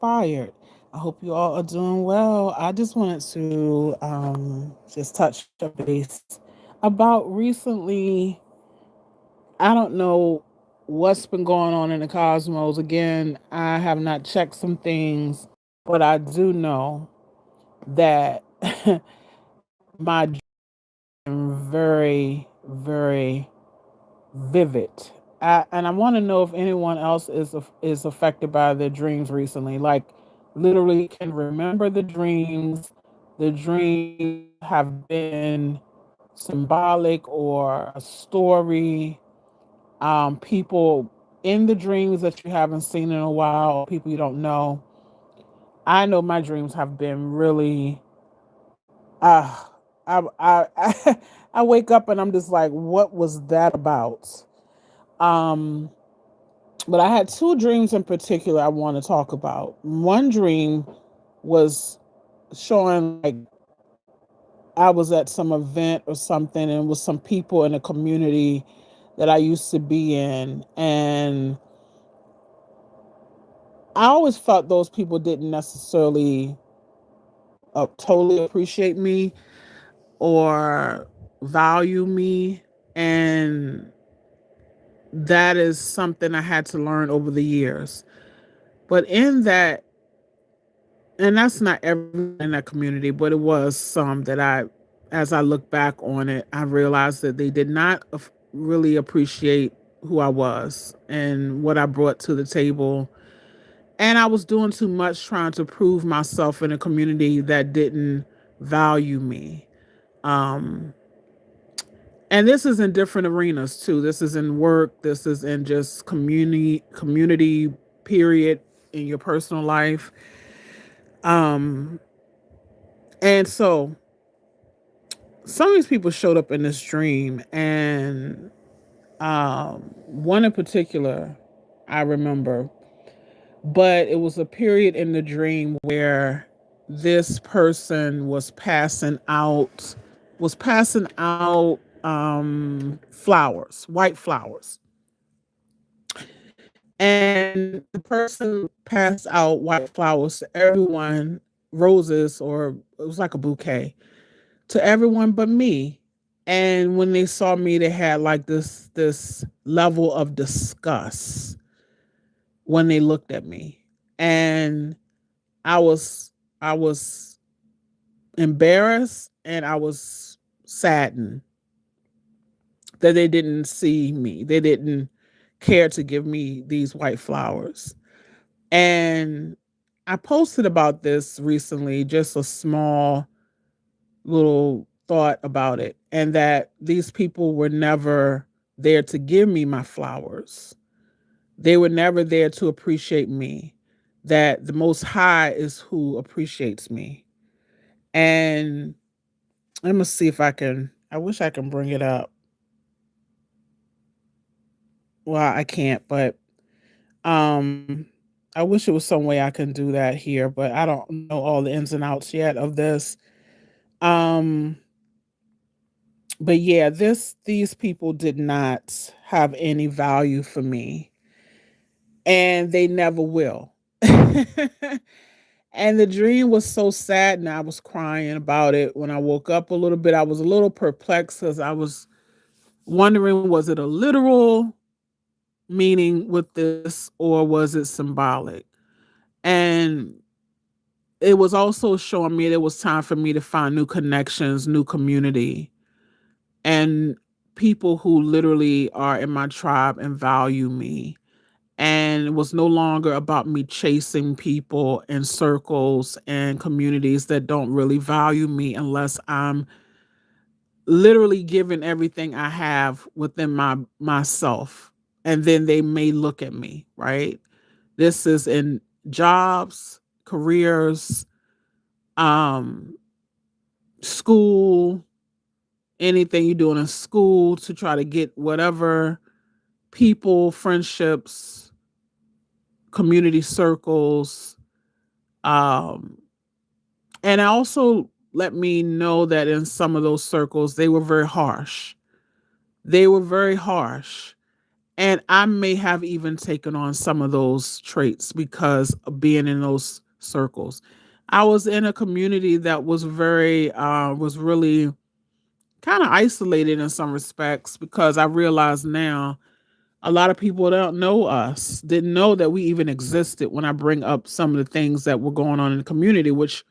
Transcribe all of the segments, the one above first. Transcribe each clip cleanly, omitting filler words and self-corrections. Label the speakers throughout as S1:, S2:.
S1: inspired. I hope you all are doing well. I just wanted to just touch base about recently. I don't know what's been going on in the cosmos. Again, I have not checked some things, but I do know that my very, very vivid. And I want to know if anyone else is affected by their dreams recently. Like, literally, can remember the dreams. The dreams have been symbolic or a story. People in the dreams that you haven't seen in a while, or people you don't know. I know my dreams have been really. Uh, I I wake up and I'm just like, what was that about? Um, but I had two dreams in particular I want to talk about. One dream was showing like I was at some event or something, and with some people in a community that I used to be in, and I always felt those people didn't necessarily totally appreciate me or value me, and that is something I had to learn over the years. But in that, and that's not everyone in that community, but it was some that as I look back on it, I realized that they did not really appreciate who I was and what I brought to the table. And I was doing too much trying to prove myself in a community that didn't value me. Um, and this is in different arenas too. This is in work. This is in just community period in your personal life. Um, and so some of these people showed up in this dream, and one in particular I remember, but it was a period in the dream where this person was passing out flowers, white flowers. And the person passed out white flowers to everyone, roses, or it was like a bouquet to everyone but me. And when they saw me, they had like this level of disgust when they looked at me. And I was I was embarrassed, and I was saddened that they didn't see me. They didn't care to give me these white flowers. And I posted about this recently, just a small little thought about it, and that these people were never there to give me my flowers. They were never there to appreciate me. That the Most High is who appreciates me. And let me see if I can. I wish I can bring it up. Well, I can't, but um, I wish it was some way I can do that here, but I don't know all the ins and outs yet of this. Um, but yeah, these people did not have any value for me, and they never will. And the dream was so sad, and I was crying about it. When I woke up a little bit, I was a little perplexed because I was wondering, was it a literal meaning with this, or was it symbolic? And it was also showing me that it was time for me to find new connections, new community, and people who literally are in my tribe and value me. And it was no longer about me chasing people in circles and communities that don't really value me unless I'm literally giving everything I have within myself. And then they may look at me, right? This is in jobs, careers, um, school, anything you're doing in school to try to get whatever people, friendships, community circles. Um, and I also let me know that in some of those circles, they were very harsh. They were very harsh. And I may have even taken on some of those traits because of being in those circles. I was in a community that was really kind of isolated in some respects, because I realize now a lot of people don't know us, didn't know that we even existed when I bring up some of the things that were going on in the community, which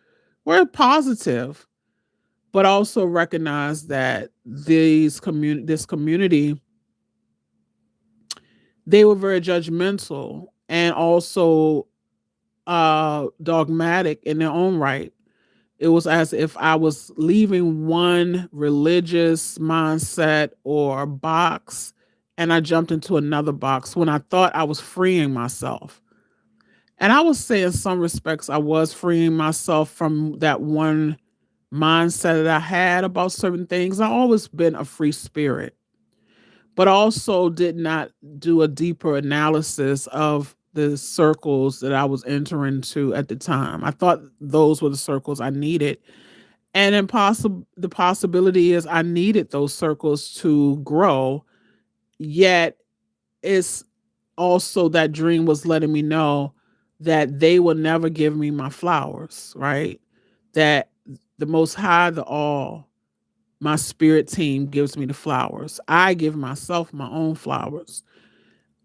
S1: were positive, but also recognize that this community, they were very judgmental and also dogmatic in their own right. It was as if I was leaving one religious mindset or box and I jumped into another box when I thought I was freeing myself. And I would say, in some respects, I was freeing myself from that one mindset that I had about certain things. I've always been a free spirit, but also did not do a deeper analysis of the circles that I was entering to at the time. I thought those were the circles I needed. And the possibility is I needed those circles to grow, yet it's also that dream was letting me know that they will never give me my flowers, right? That the most high, the all, my spirit team gives me the flowers. I give myself my own flowers.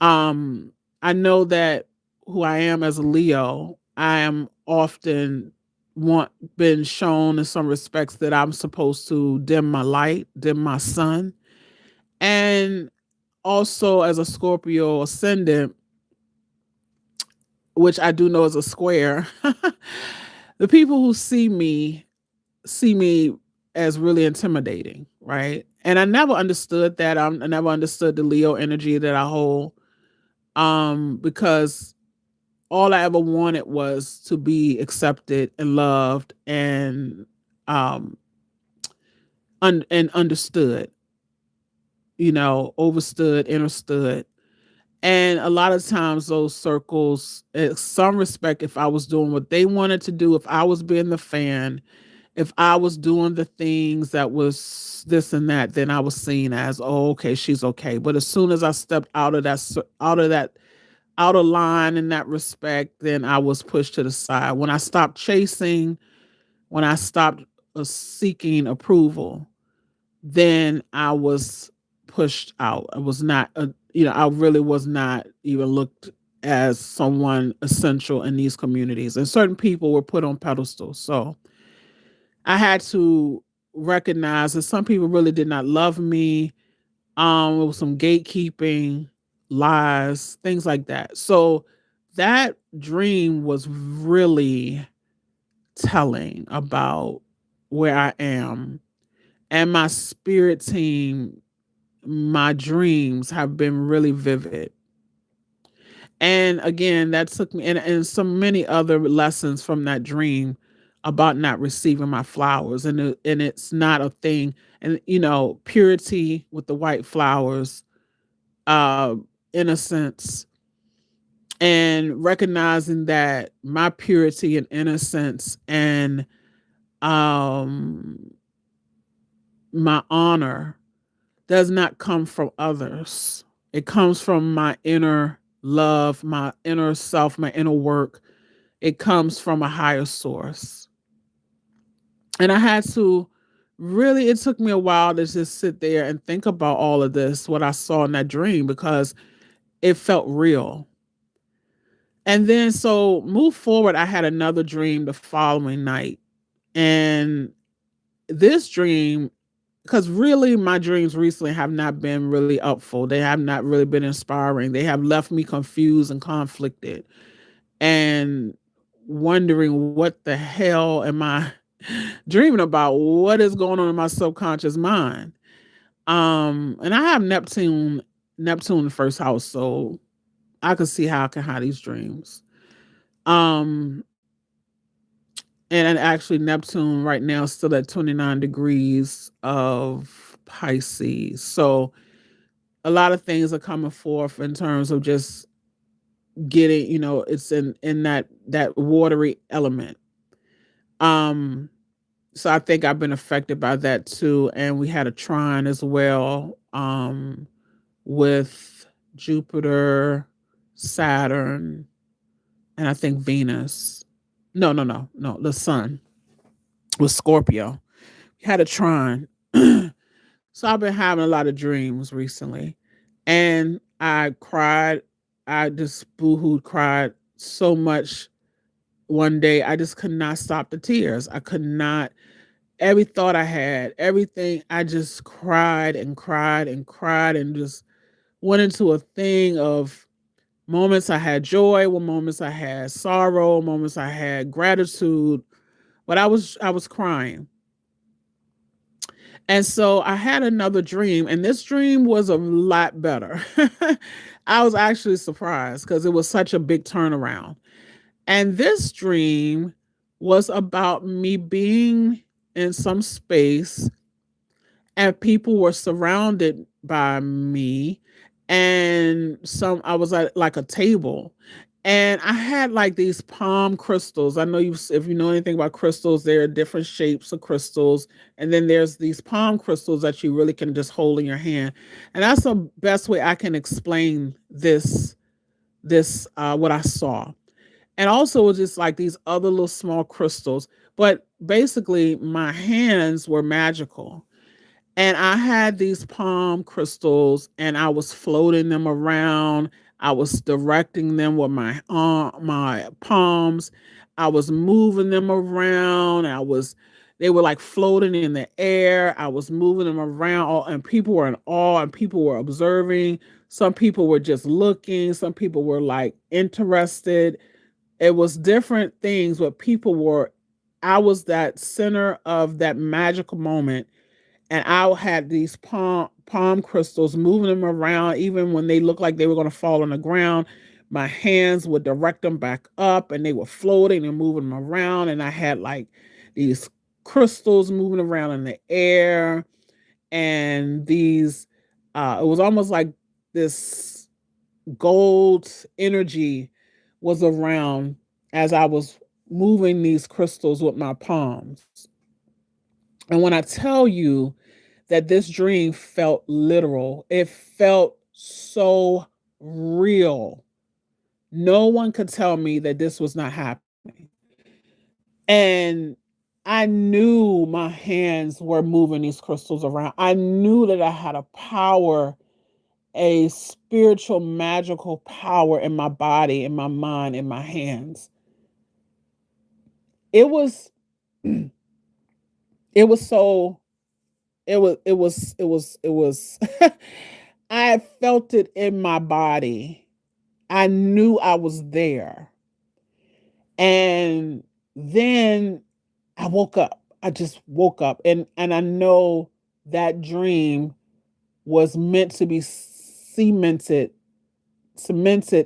S1: Um, I know that who I am as a Leo, I am often want been shown in some respects that I'm supposed to dim my light, dim my sun. And also as a Scorpio ascendant, which I do know is a square, the people who see me as really intimidating, right? And I never understood that. I never understood the Leo energy that I hold, because all I ever wanted was to be accepted and loved and um and understood, overstood, understood. And a lot of times those circles, in some respect, if I was doing what they wanted to do, if I was being the fan, if I was doing the things that was this and that, then I was seen as, oh, okay, she's okay. But as soon as I stepped out of line in that respect, then I was pushed to the side. When I stopped chasing, when I stopped seeking approval, then I was pushed out. I was not, I really was not even looked as someone essential in these communities. And certain people were put on pedestals. So I had to recognize that some people really did not love me. It was some gatekeeping, lies, things like that. So that dream was really telling about where I am. And my spirit team, my dreams have been really vivid. And again, that took me and so many other lessons from that dream about not receiving my flowers. And it's not a thing. And purity with the white flowers, uh, innocence, and recognizing that my purity and innocence and um my honor does not come from others. It comes from my inner love, my inner self, my inner work. It comes from a higher source. And I had to really, it took me a while to just sit there and think about all of this, what I saw in that dream, because it felt real. And then, so move forward, I had another dream the following night. And this dream, because really my dreams recently have not been really upful. They have not really been inspiring. They have left me confused and conflicted and wondering what the hell am I dreaming about? What is going on in my subconscious mind? And I have Neptune in the first house, so I could see how I can have these dreams. Um, and actually Neptune right now is still at 29 degrees of Pisces. So a lot of things are coming forth in terms of just getting, it's in that watery element. Um, so I think I've been affected by that too. And we had a trine as well, with Jupiter, Saturn, and I think Venus. No. The sun was Scorpio. We had a trine. So I've been having a lot of dreams recently. And I cried. I just boohooed, cried so much one day. I just could not stop the tears. I could not, every thought I had, everything, I just cried and cried and cried and just went into a thing of moments I had joy, moments I had sorrow, moments I had gratitude, but I was crying. And so I had another dream, and this dream was a lot better. I was actually surprised because it was such a big turnaround. And this dream was about me being in some space and people were surrounded by me, and some I was at like a table, and I had like these palm crystals. I know you, if you know anything about crystals, there are different shapes of crystals, and then there's these palm crystals that you really can just hold in your hand, and that's the best way I can explain this what I saw. And also it was just like these other little small crystals, but basically my hands were magical, and I had these palm crystals and I was floating them around. I was directing them with my palms. I was moving them around. They were like floating in the air. I was moving them around, and people were in awe and people were observing. Some people were just looking, some people were like interested. It was different things, but people were, I was that center of that magical moment, and I had these palm crystals, moving them around even when they looked like they were going to fall on the ground. My hands would direct them back up, and they were floating and moving them around, and I had like these crystals moving around in the air, and these it was almost like this gold energy was around as I was moving these crystals with my palms. And when I tell you that this dream felt literal, it felt so real. No one could tell me that this was not happening. And I knew my hands were moving these crystals around. I knew that I had a power, a spiritual, magical power in my body, in my mind, in my hands. It was, it was so it was I felt it in my body. I knew I was there. And then I woke up. I just woke up, and I know that dream was meant to be cemented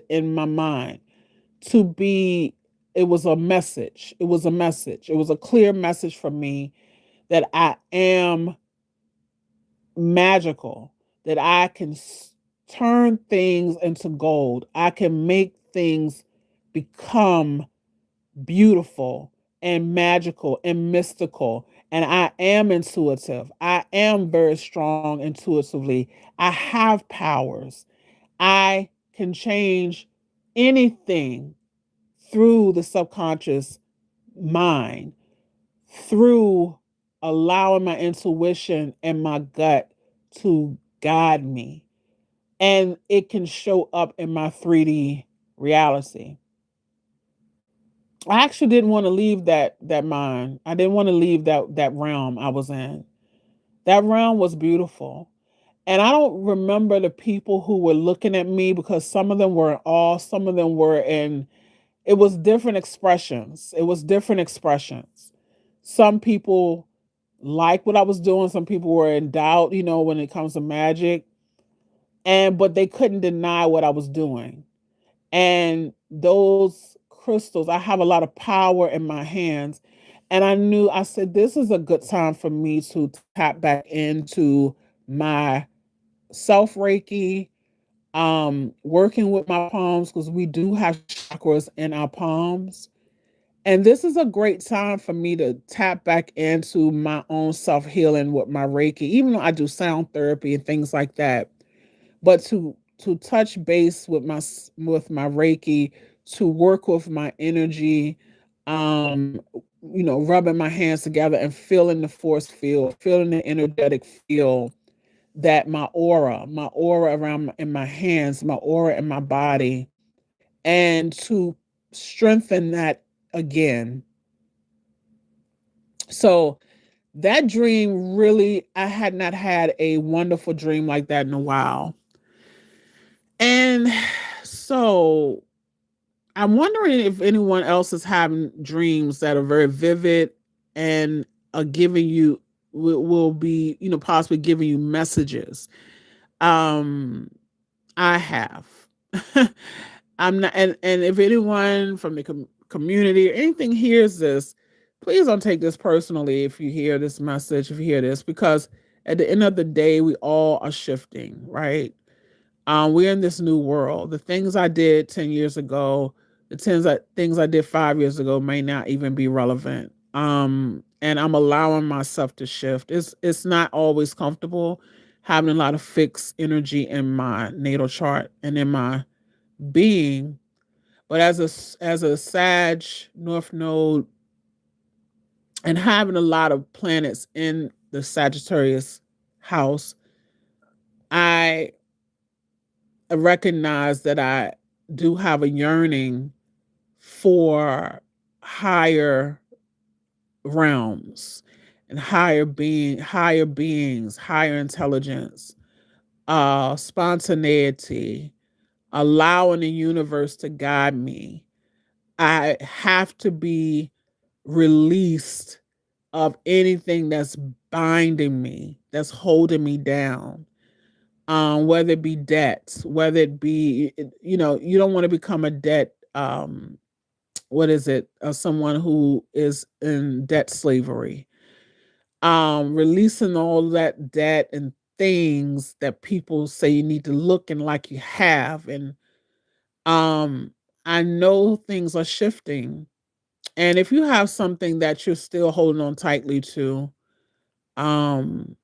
S1: in my mind, to be, it was a message. It was a message. It was a clear message for me that I am magical, that I can turn things into gold. I can make things become beautiful and magical and mystical. And I am intuitive. I am very strong intuitively. I have powers. I can change anything through the subconscious mind, through allowing my intuition and my gut to guide me. And it can show up in my 3D reality. I actually didn't want to leave that mind. I didn't want to leave that realm I was in. That realm was beautiful. And I don't remember the people who were looking at me, because some of them were in awe, some of them were in, it was different expressions. It was different expressions. Some people liked what I was doing, some people were in doubt, when it comes to magic. But they couldn't deny what I was doing. And those crystals, I have a lot of power in my hands. And I knew, I said, this is a good time for me to tap back into my self Reiki, working with my palms, because we do have chakras in our palms. And this is a great time for me to tap back into my own self healing with my Reiki, even though I do sound therapy and things like that. But to touch base with my Reiki, to work with my energy, um, rubbing my hands together and feeling the force field, feeling the energetic field, that my aura around in my hands, my aura in my body, and to strengthen that again. So that dream really, I had not had a wonderful dream like that in a while. And so I'm wondering if anyone else is having dreams that are very vivid and are giving you, will be, possibly giving you messages. Um, I have. I'm not, and if anyone from the community or anything hears this, please don't take this personally. If you hear this message, if you hear this, because at the end of the day, we all are shifting, right? We're in this new world. The things I did 10 years ago, things I did 5 years ago may not even be relevant. And I'm allowing myself to shift. It's not always comfortable having a lot of fixed energy in my natal chart and in my being. But as a Sag North Node, and having a lot of planets in the Sagittarius house, I recognize that I do have a yearning for higher realms and higher beings, higher intelligence, spontaneity, allowing the universe to guide me. I have to be released of anything that's binding me, that's holding me down. Whether it be debts, whether it be, you don't want to become a debt, what is it? Someone who is in debt slavery. Releasing all that debt and things that people say you need to look and like you have. And um, I know things are shifting. And if you have something that you're still holding on tightly to, um,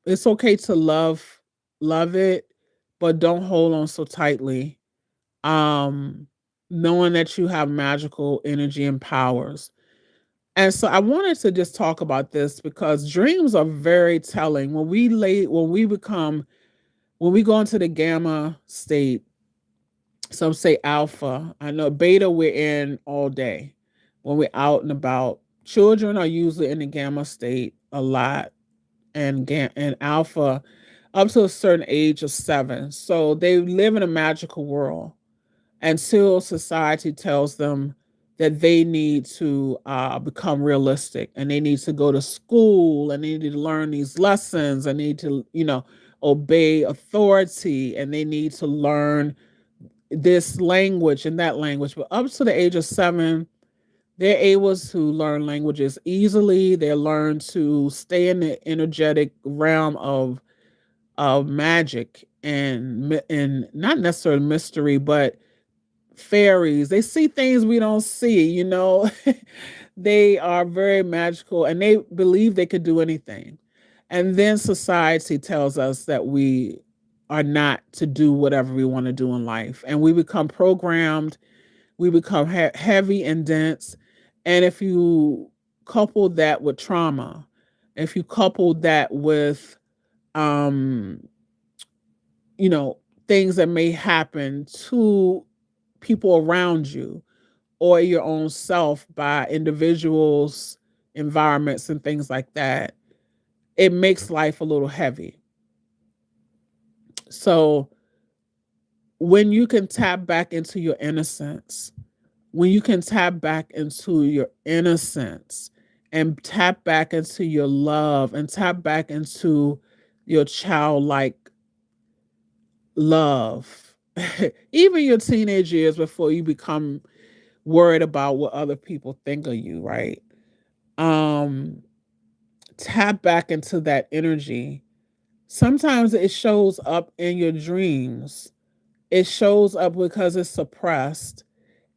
S1: it's okay to love it, but don't hold on so tightly. Um, Knowing that you have magical energy and powers. And so I wanted to just talk about this because dreams are very telling. When we go into the gamma state, some say alpha. I know beta we're in all day. When we're out and about, children are usually in the gamma state a lot, and alpha up to a certain age of 7. So they live in a magical world until society tells them that they need to become realistic, and they need to go to school, and they need to learn these lessons, and need to, obey authority, and they need to learn this language and that language. But up to the age of 7, they're able to learn languages easily. They learn to stay in the energetic realm of magic and not necessarily mystery, but fairies. They see things we don't see. They are very magical, and they believe they could do anything. And then society tells us that we are not to do whatever we want to do in life, and we become programmed. We become heavy and dense. And if you couple that with trauma, if you couple that with um you know things that may happen to people around you or your own self by individuals, environments, and things like that, it makes life a little heavy. So when you can tap back into your innocence, when you can tap back into your innocence and tap back into your love and tap back into your childlike love, even your teenage years before you become worried about what other people think of you, right? Um, Tap back into that energy. Sometimes it shows up in your dreams. It shows up because it's suppressed,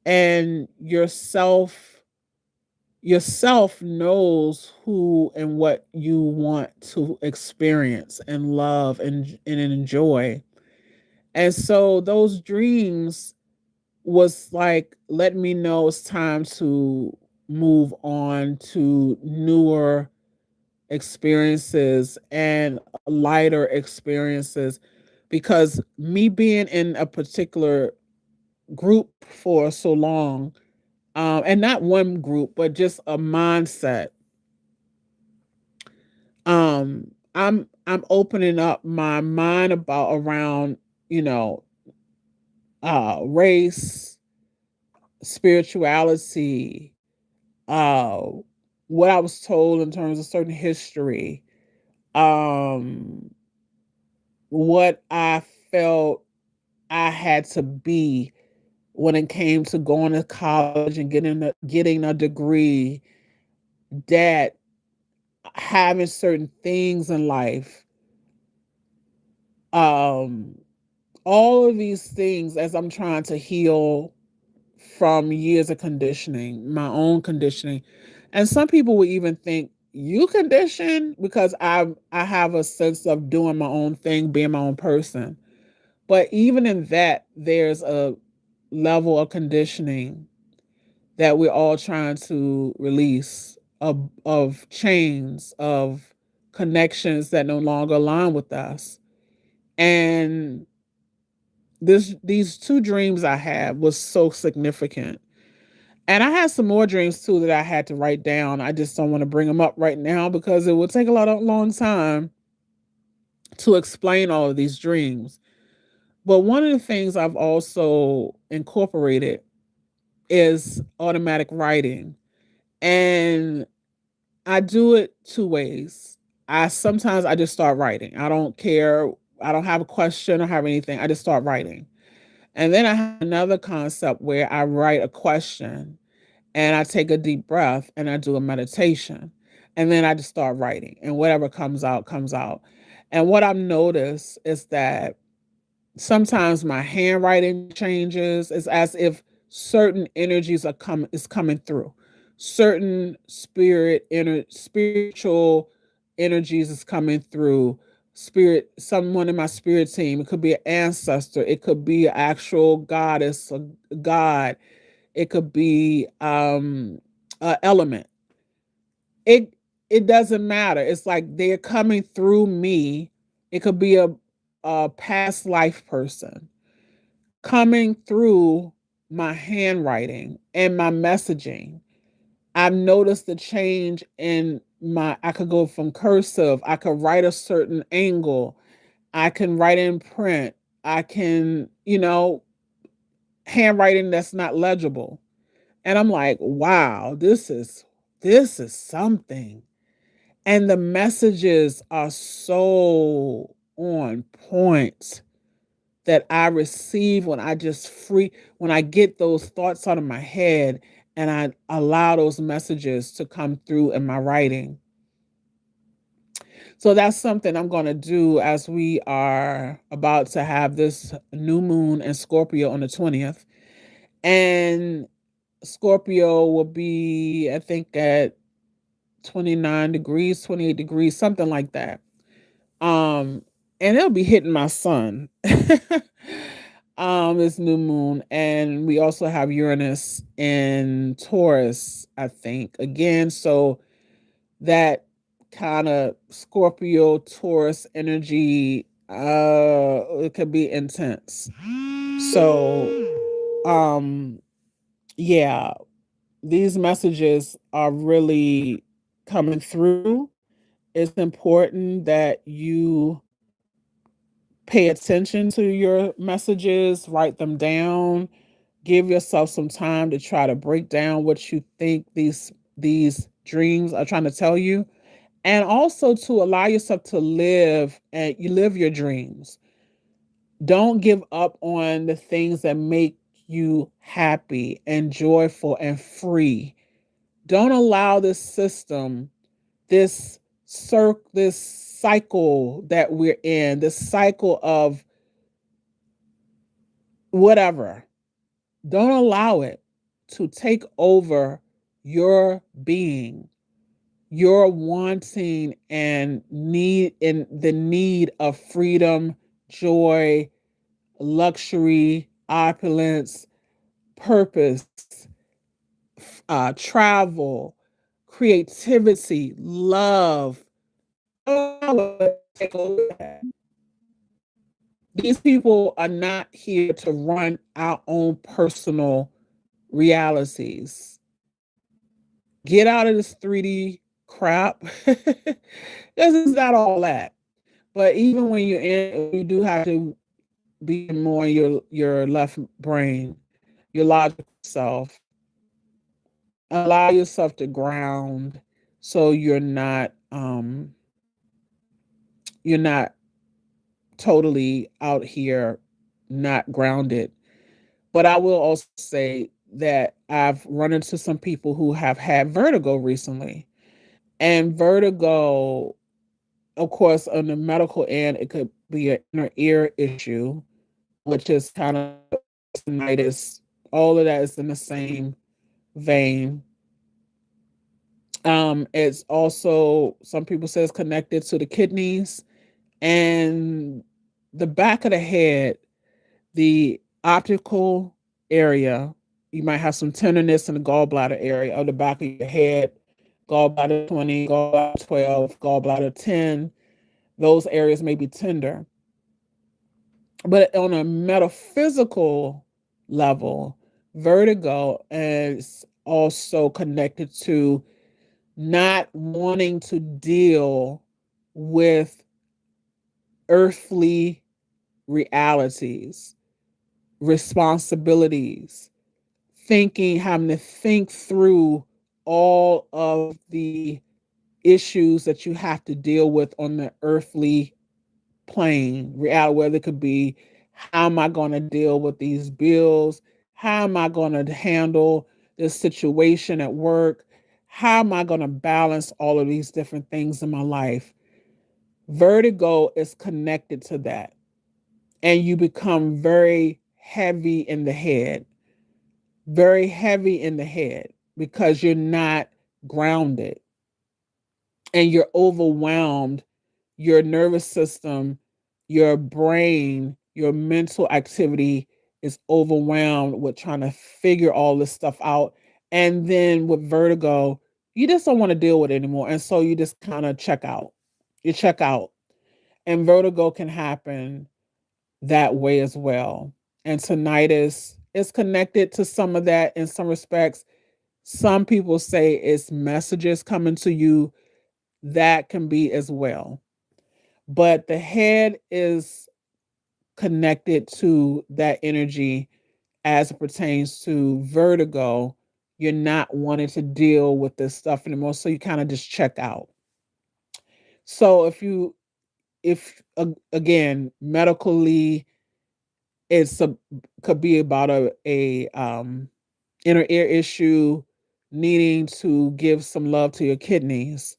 S1: and yourself knows who and what you want to experience and love and enjoy. And so those dreams was like letting me know it's time to move on to newer experiences and lighter experiences, because me being in a particular group for so long, and not one group but just a mindset, I'm opening up my mind about around, you know, race, spirituality, uh what I was told in terms of certain history, um what I felt I had to be when it came to going to college and getting a degree, that having certain things in life, um all of these things, as I'm trying to heal from years of conditioning, my own conditioning. And some people will even think you condition, because I have a sense of doing my own thing, being my own person. But even in that, there's a level of conditioning that we're all trying to release, of chains of connections that no longer align with us. And these two dreams I had was so significant. And I had some more dreams too that I had to write down. I just don't want to bring them up right now because it would take a long time to explain all of these dreams. But one of the things I've also incorporated is automatic writing. And I do it two ways. I sometimes I just start writing. I don't care. I don't have a question or have anything. I just start writing. And then I have another concept where I write a question and I take a deep breath and I do a meditation. And then I just start writing, and whatever comes out, comes out. And what I've noticed is that sometimes my handwriting changes. It's as if certain energies is coming through. Certain spiritual energies is coming through. Spirit, someone in my spirit team. It could be an ancestor. It could be an actual goddess, a god. It could be a element. It it doesn't matter. It's like they're coming through me. It could be a past life person coming through my handwriting and my messaging. I've noticed the change in my, I could go from cursive, I could write a certain angle, I can write in print, I can, handwriting that's not legible. And I'm like, wow, this is something. And the messages are so on point that I receive when I just when I get those thoughts out of my head and I allow those messages to come through in my writing. So that's something I'm going to do as we are about to have this new moon in Scorpio on the 20th. And Scorpio will be, I think, at 29 degrees, 28 degrees, something like that. Um, and it'll be hitting my sun. This new moon. And we also have Uranus in Taurus, I think. Again, so that kind of Scorpio Taurus energy, it could be intense. So yeah, these messages are really coming through. It's important that you pay attention to your messages, write them down, give yourself some time to try to break down what you think these dreams are trying to tell you, and also to allow yourself to live and you live your dreams. Don't give up on the things that make you happy and joyful and free. Don't allow this system, this cycle that we're in, this cycle of whatever. Don't allow it to take over your being, your wanting and need, in the need of freedom, joy, luxury, opulence, purpose, travel, creativity, love. Take over that. These people are not here to run our own personal realities. Get out of this 3D crap. This is not all that. But even when you're in, you do have to be more in your left brain, your logical self. Allow yourself to ground so you're not totally out here not grounded. But I will also say that I've run into some people who have had vertigo recently. And vertigo, of course, on the medical end, it could be an inner ear issue, which is kind of tinnitus. All of that is in the same vein. It's also, some people say it's connected to the kidneys and the back of the head, the optical area. You might have some tenderness in the gallbladder area of the back of your head, gallbladder 20, gallbladder 12, gallbladder 10. Those areas may be tender. But on a metaphysical level, vertigo is also connected to not wanting to deal with earthly realities, responsibilities, having to think through all of the issues that you have to deal with on the earthly plane, reality, whether it could be, how am I going to deal with these bills? How am I going to handle this situation at work? How am I going to balance all of these different things in my life? Vertigo is connected to that. And you become very heavy in the head because you're not grounded and you're overwhelmed. Your nervous system, your brain, your mental activity is overwhelmed with trying to figure all this stuff out. And then with vertigo, you just don't want to deal with it anymore. And so you just kind of check out. You check out. And vertigo can happen that way as well. And tinnitus is connected to some of that in some respects. Some people say it's messages coming to you, that can be as well. But the head is connected to that energy as it pertains to vertigo. You're not wanting to deal with this stuff anymore. So you kind of just check out. So if again, medically, could be about a inner ear issue, needing to give some love to your kidneys,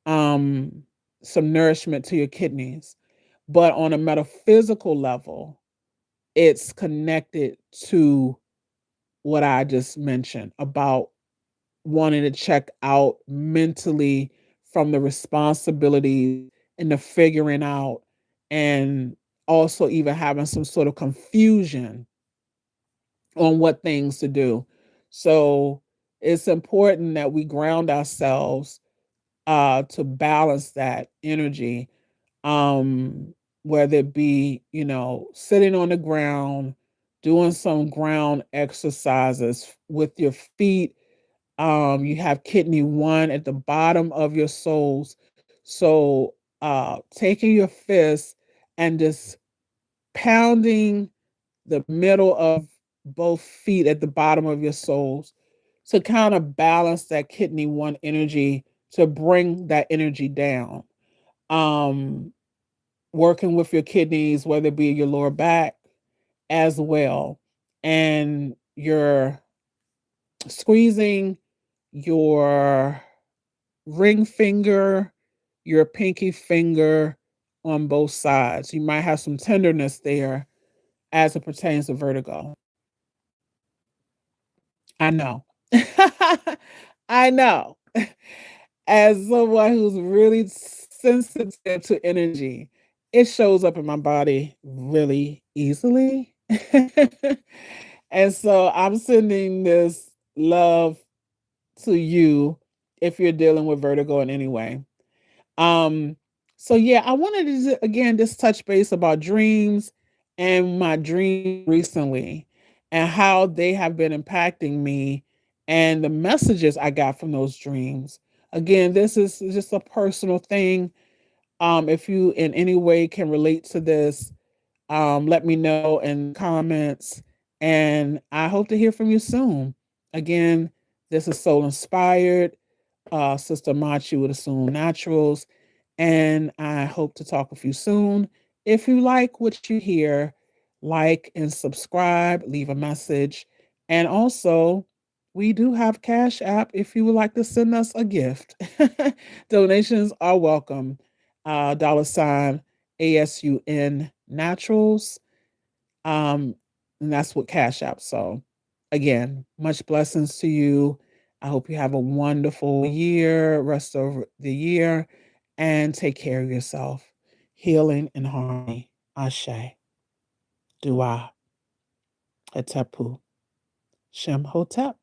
S1: um, some nourishment to your kidneys. But on a metaphysical level, it's connected to what I just mentioned about wanting to check out mentally from the responsibility and the figuring out, and also even having some sort of confusion on what things to do. So it's important that we ground ourselves to balance that energy, um, whether it be, sitting on the ground, doing some ground exercises with your feet. You have kidney one at the bottom of your soles. So taking your fist and just pounding the middle of both feet at the bottom of your soles to kind of balance that kidney one energy, to bring that energy down. Um, Working with your kidneys, whether it be your lower back as well, and you're squeezing your ring finger, your pinky finger on both sides. You might have some tenderness there as it pertains to vertigo. I know. I know. As someone who's really sensitive to energy it shows up in my body really easily. And so I'm sending this love to you if you're dealing with vertigo in any way. Um, so yeah, I wanted to again just touch base about dreams and my dream recently and how they have been impacting me and the messages I got from those dreams. Again, this is just a personal thing. If you in any way can relate to this, let me know in comments, and I hope to hear from you soon. Again, this is Soul Inspired, Sister Machi with Assume Naturals, and I hope to talk with you soon. If you like what you hear, like and subscribe, leave a message, and also we do have Cash App if you would like to send us a gift. Donations are welcome. $ ASUN Naturals. Um, and that's what Cash App. So again, much blessings to you. I hope you have a wonderful year, rest of the year, and take care of yourself. Healing and harmony. Ashe. Dua. Hetepu. Shem Hotep.